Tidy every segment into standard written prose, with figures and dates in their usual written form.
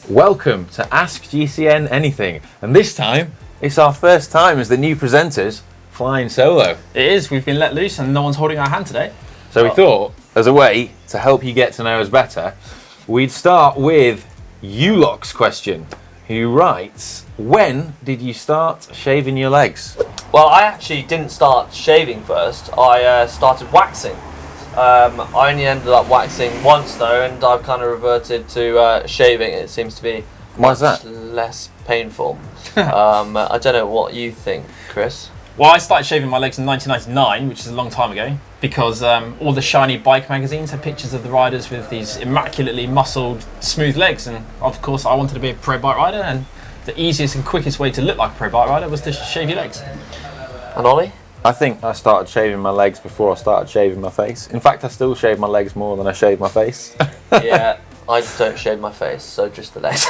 Welcome to Ask GCN Anything, and this time it's our first time as the new presenters flying solo. It is, we've been let loose and no one's holding our hand today. So we thought, as a way to help you get to know us better, we'd start with Uloc's question, who writes, when did you start shaving your legs? Well, I actually didn't start shaving first. I started waxing. I only ended up waxing once though, and I've kind of reverted to shaving. It seems to be Why's that? less painful. I don't know what you think, Chris. Well, I started shaving my legs in 1999, which is a long time ago, because all the shiny bike magazines had pictures of the riders with these immaculately muscled, smooth legs, and of course I wanted to be a pro bike rider, and the easiest and quickest way to look like a pro bike rider was to shave your legs. And Ollie? I think I started shaving my legs before I started shaving my face. In fact, I still shave my legs more than I shave my face. Yeah, I don't shave my face, so just the legs.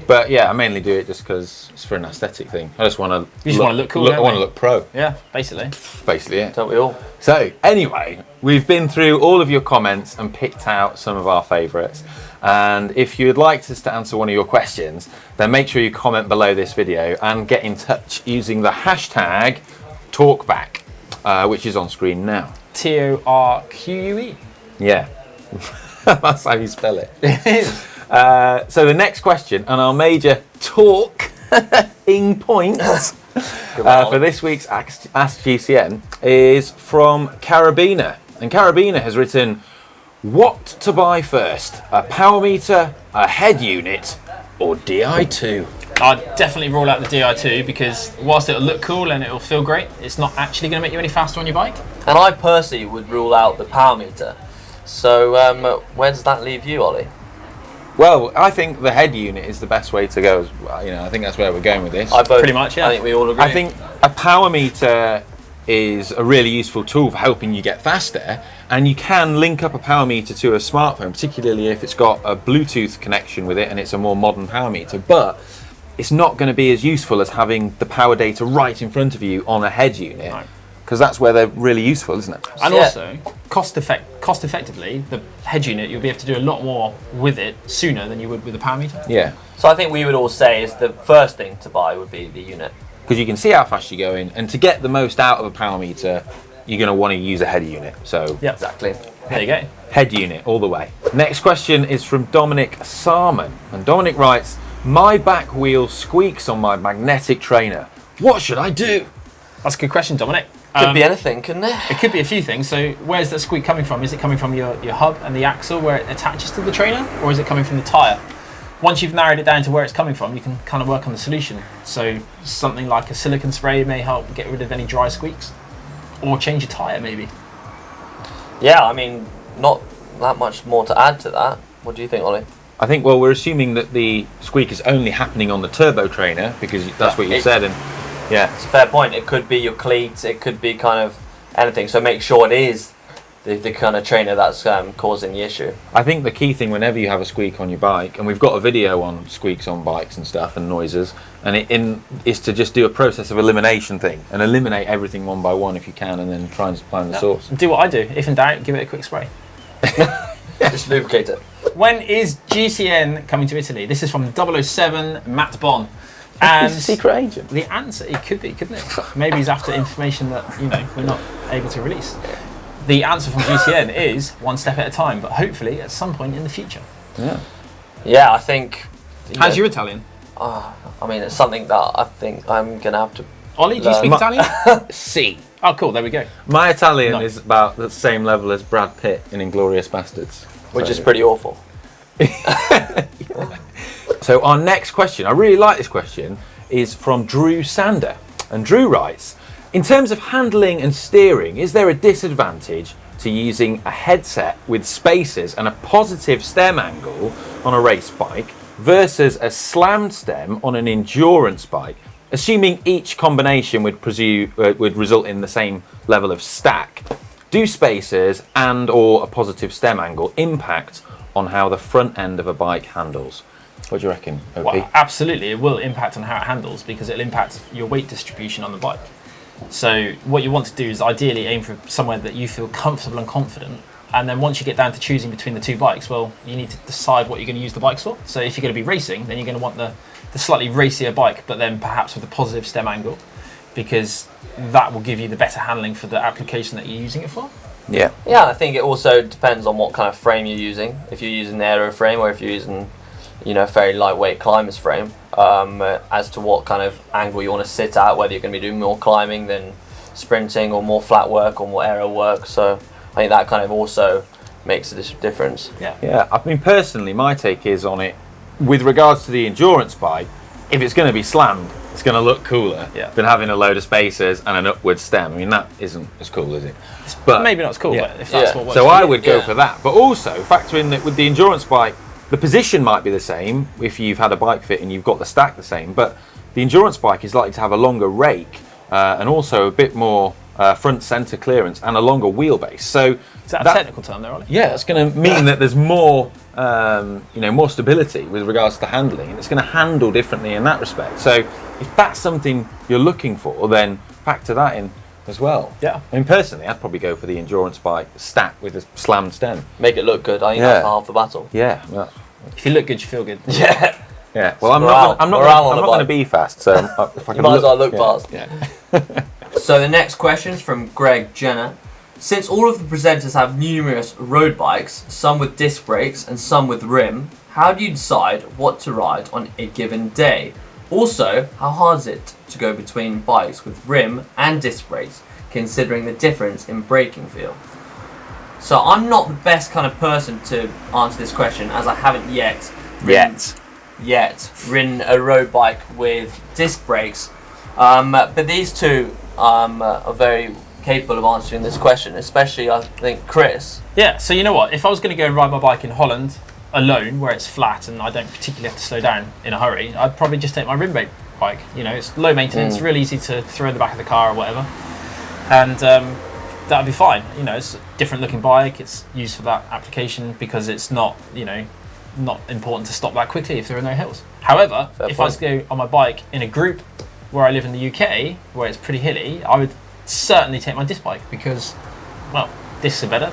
But yeah, I mainly do it just because it's for an aesthetic thing. I just want to. You just want to look cool. I want to look pro. Yeah, basically. Basically, yeah. Don't we all? So anyway, we've been through all of your comments and picked out some of our favourites. And if you'd like us to answer one of your questions, then make sure you comment below this video and get in touch using the hashtag TalkBack, which is on screen now. TORQUE. Yeah, that's how you spell it. It is. So the next question, and our major talking point for this week's Ask GCN is from Carabiner. And Carabiner has written, what to buy first, a power meter, a head unit, or Di2? I'd definitely rule out the Di2 because whilst it'll look cool and it'll feel great, it's not actually going to make you any faster on your bike. And I personally would rule out the power meter. So where does that leave you, Ollie? Well, I think the head unit is the best way to go. I think that's where we're going with this. Pretty much, yeah. I think we all agree. I think a power meter is a really useful tool for helping you get faster, and you can link up a power meter to a smartphone, particularly if it's got a Bluetooth connection with it and it's a more modern power meter, but it's not going to be as useful as having the power data right in front of you on a head unit, because that's where they're really useful, isn't it? And also, cost effectively, the head unit, you'll be able to do a lot more with it sooner than you would with a power meter. Yeah. So I think we would all say is the first thing to buy would be the unit. Because you can see how fast you're going, and to get the most out of a power meter, you're going to want to use a head unit. So yeah, exactly. There you go. Head unit all the way. Next question is from Dominic Sarman, and Dominic writes, my back wheel squeaks on my magnetic trainer. What should I do? That's a good question, Dominic. Could be anything, couldn't it? It could be a few things. So where's that squeak coming from? Is it coming from your hub and the axle where it attaches to the trainer, or is it coming from the tyre? Once you've narrowed it down to where it's coming from, you can kind of work on the solution. So something like a silicone spray may help get rid of any dry squeaks, or change your tyre maybe. Yeah, I mean, not that much more to add to that. What do you think, Ollie? I think, well, we're assuming that the squeak is only happening on the turbo trainer, because that's what you said, and yeah. It's a fair point. It could be your cleats, it could be kind of anything. So make sure it is the kind of trainer that's causing the issue. I think the key thing whenever you have a squeak on your bike, and we've got a video on squeaks on bikes and stuff and noises, and is to just do a process of elimination thing and eliminate everything one by one if you can, and then try and find the source. Do what I do. If in doubt, give it a quick spray. Just lubricate it. When is GCN coming to Italy? This is from 007 Matt Bon. And He's a secret agent. The answer, it could be, couldn't it? Maybe he's after information that we're not able to release. The answer from GCN is one step at a time, but hopefully at some point in the future. Yeah. Yeah, I think. How's your Italian? I mean, it's something that I think I'm gonna have to. Ollie, do you speak Italian? Si. Oh, cool. There we go. My Italian is about the same level as Brad Pitt in *Inglourious Bastards*, which is pretty awful. So our next question, I really like this question, is from Drew Sander. And Drew writes, in terms of handling and steering, is there a disadvantage to using a headset with spacers and a positive stem angle on a race bike versus a slammed stem on an endurance bike, assuming each combination would result in the same level of stack? Do spacers and or a positive stem angle impact on how the front end of a bike handles? What do you reckon, OP? Well, absolutely, it will impact on how it handles because it'll impact your weight distribution on the bike. So what you want to do is ideally aim for somewhere that you feel comfortable and confident And then once you get down to choosing between the two bikes, well, you need to decide what you're going to use the bikes for. So if you're going to be racing, then you're going to want the slightly racier bike, but then perhaps with a positive stem angle, because that will give you the better handling for the application that you're using it for. Yeah. Yeah, I think it also depends on what kind of frame you're using. If you're using an aero frame or if you're using, a very lightweight climbers frame, as to what kind of angle you want to sit at, whether you're going to be doing more climbing than sprinting or more flat work or more aero work. So I think that kind of also makes a difference. Yeah. I mean, personally, my take is on it, with regards to the endurance bike, if it's going to be slammed, it's going to look cooler than having a load of spacers and an upward stem. I mean, that isn't as cool, is it? But maybe not as cool, but if that's what works. So I would go for that. But also, factor in that with the endurance bike, the position might be the same if you've had a bike fit and you've got the stack the same, but the endurance bike is likely to have a longer rake and also a bit more front centre clearance and a longer wheelbase. So is that a technical term there, Ollie? Yeah, it's going to mean that there's more, more stability with regards to handling, and it's going to handle differently in that respect. So if that's something you're looking for, then factor that in as well. Yeah. I mean, personally, I'd probably go for the endurance bike stack with a slammed stem. Make it look good. I think that's half the battle. Yeah. Well, if you look good, you feel good. Yeah. Yeah. Well, I'm not going to be fast, so if I can you might as well look fast. Yeah. So the next question is from Greg Jenner. Since all of the presenters have numerous road bikes, some with disc brakes and some with rim, how do you decide what to ride on a given day? Also, how hard is it to go between bikes with rim and disc brakes, considering the difference in braking feel? So I'm not the best kind of person to answer this question, as I haven't yet ridden a road bike with disc brakes. But these two are very capable of answering this question, especially I think Chris. Yeah, so you know what, if I was going to go and ride my bike in Holland alone, where it's flat and I don't particularly have to slow down in a hurry, I'd probably just take my rim brake bike. It's low maintenance, really easy to throw in the back of the car or whatever, and that'd be fine. It's a different looking bike, it's used for that application because it's not not important to stop that quickly if there are no hills. However, if I was to go on my bike in a group where I live in the UK, where it's pretty hilly, I would certainly take my disc bike because, well, discs are better.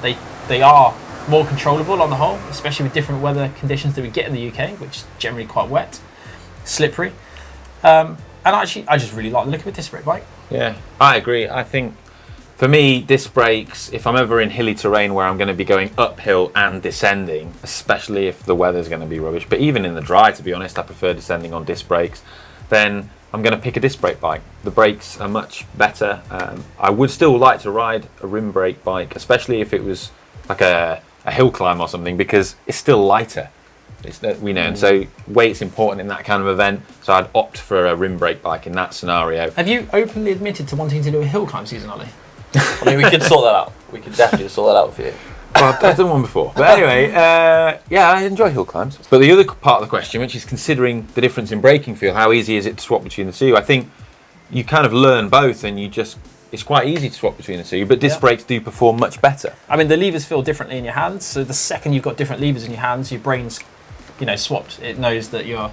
They are more controllable on the whole, especially with different weather conditions that we get in the UK, which is generally quite wet, slippery. And actually, I just really like the look of a disc brake bike. Yeah, I agree. I think for me, disc brakes, if I'm ever in hilly terrain where I'm going to be going uphill and descending, especially if the weather's going to be rubbish, but even in the dry, to be honest, I prefer descending on disc brakes, then I'm going to pick a disc brake bike. The brakes are much better. I would still like to ride a rim brake bike, especially if it was like a hill climb or something, because it's still lighter. And so weight's important in that kind of event. So I'd opt for a rim brake bike in that scenario. Have you openly admitted to wanting to do a hill climb season, Ollie? I mean, we could sort that out. We could definitely sort that out for you. Well, I've done one before. But anyway, I enjoy hill climbs. But the other part of the question, which is considering the difference in braking feel, how easy is it to swap between the two? I think you kind of learn both and it's quite easy to swap between the two, but disc brakes do perform much better. I mean, the levers feel differently in your hands, so the second you've got different levers in your hands, your brain's swapped. It knows that you're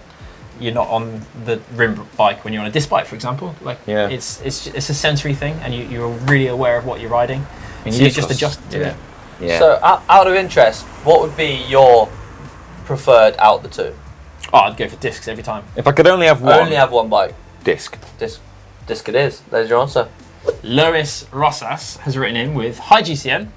not on the rim bike when you're on a disc bike, for example. It's a sensory thing, and you're really aware of what you're riding, and so you just adjust to it. Yeah. So, out of interest, what would be your preferred out the two? Oh, I'd go for discs every time. If I could only have one. Only have one bike. Disc. Disc it is. There's your answer. Lois Rosas has written in with, "Hi GCN,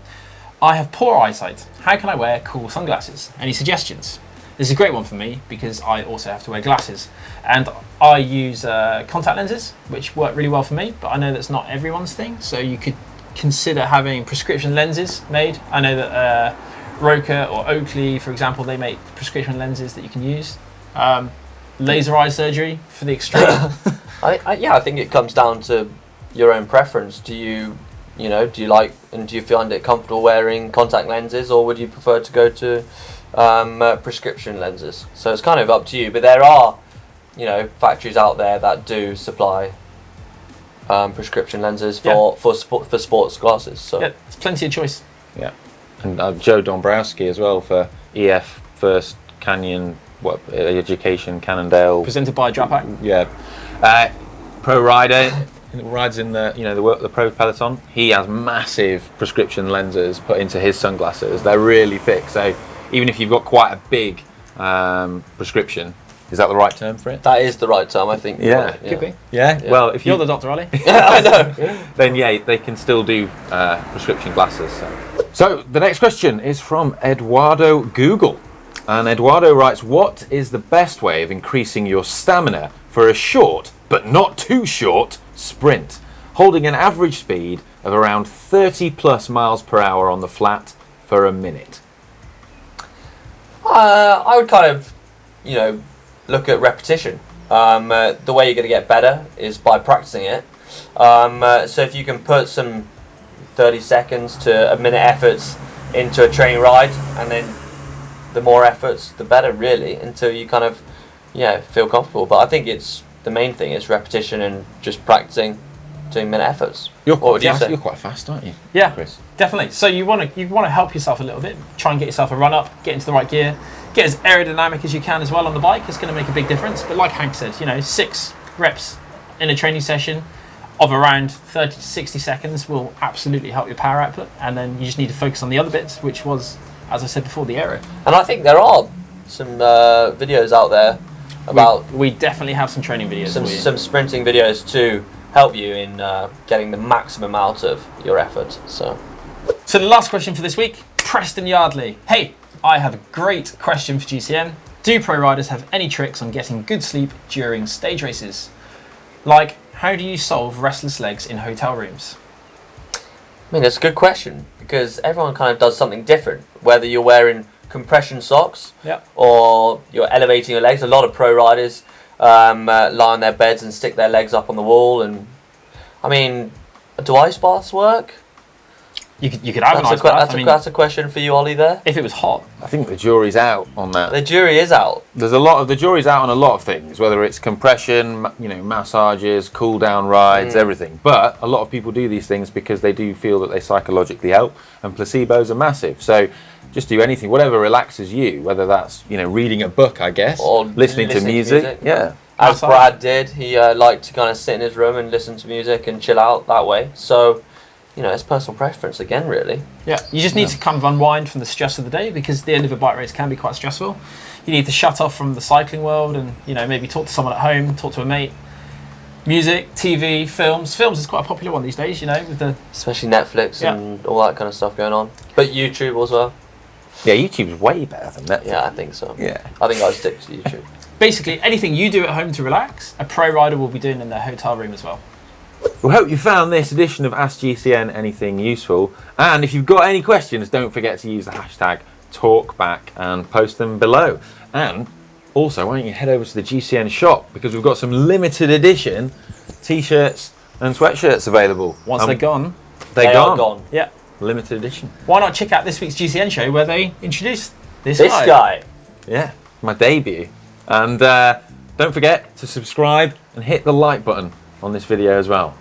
I have poor eyesight. How can I wear cool sunglasses? Any suggestions? This is a great one for me because I also have to wear glasses. And I use contact lenses, which work really well for me, but I know that's not everyone's thing. So you could consider having prescription lenses made. I know that Roker or Oakley, for example, they make prescription lenses that you can use. Laser eye surgery for the extreme. I think it comes down to your own preference. Do you like and do you find it comfortable wearing contact lenses, or would you prefer to go to prescription lenses? So it's kind of up to you, but there are factories out there that do supply prescription lenses for sports glasses. So yeah, there's plenty of choice. Yeah, and Joe Dombrowski as well for EF First Canyon Education Cannondale, presented by Drapac. Yeah, pro rider. who rides in the pro peloton, he has massive prescription lenses put into his sunglasses. They're really thick, so even if you've got quite a big prescription, is that the right term for it? That is the right term, I think. Yeah. Could be. Yeah. Well, if You're the doctor, Ollie. I know. then yeah, they can still do prescription glasses. So the next question is from Eduardo Google. And Eduardo writes, what is the best way of increasing your stamina for a short, but not too short, sprint, holding an average speed of around 30 plus miles per hour on the flat for a minute? I would kind of, look at repetition. The way you're going to get better is by practicing it. So if you can put some 30 seconds to a minute efforts into a training ride, and then the more efforts, the better, really, until you kind of, feel comfortable. But I think the main thing is repetition and just practicing doing minute efforts. You're quite fast, aren't you? Yeah, Chris? definitely. So you want to help yourself a little bit. Try and get yourself a run up, get into the right gear, get as aerodynamic as you can as well on the bike. It's going to make a big difference. But like Hank said, 6 reps in a training session of around 30 to 60 seconds will absolutely help your power output. And then you just need to focus on the other bits, which was, as I said before, the aero. And I think there are some videos out there about... We definitely have some training videos for you. Some sprinting videos to help you in getting the maximum out of your effort. So the last question for this week, Preston Yardley. Hey, I have a great question for GCN. Do pro riders have any tricks on getting good sleep during stage races? Like, how do you solve restless legs in hotel rooms? I mean, that's a good question, because everyone kind of does something different. Whether you're wearing compression socks or you're elevating your legs. A lot of pro riders lie on their beds and stick their legs up on the wall. And I mean, do ice baths work? You could have an ice bath. That's a question for you, Ollie, there. If it was hot. I think the jury's out on that. The jury is out. The jury's out on a lot of things, whether it's compression, massages, cool down rides, everything. But a lot of people do these things because they do feel that they psychologically help, and placebos are massive. So just do anything, whatever relaxes you, whether that's, reading a book, I guess, or listening to music. Yeah. As Brad did, he liked to kind of sit in his room and listen to music and chill out that way. So, it's personal preference again, really. Yeah, you just need to kind of unwind from the stress of the day, because the end of a bike race can be quite stressful. You need to shut off from the cycling world and, maybe talk to someone at home, talk to a mate. Music, TV, films. Films is quite a popular one these days, with the... Especially Netflix and all that kind of stuff going on. But YouTube as well. Yeah, YouTube's way better than Netflix. Yeah, I think so. Yeah. I think I'd stick to YouTube. Basically, anything you do at home to relax, a pro rider will be doing in their hotel room as well. We hope you found this edition of Ask GCN anything useful. And if you've got any questions, don't forget to use the hashtag TalkBack and post them below. And also, why don't you head over to the GCN shop, because we've got some limited edition t-shirts and sweatshirts available. Once they're gone. They are gone. Yeah. Limited edition. Why not check out this week's GCN show where they introduce this guy. Yeah, my debut. And don't forget to subscribe and hit the like button on this video as well.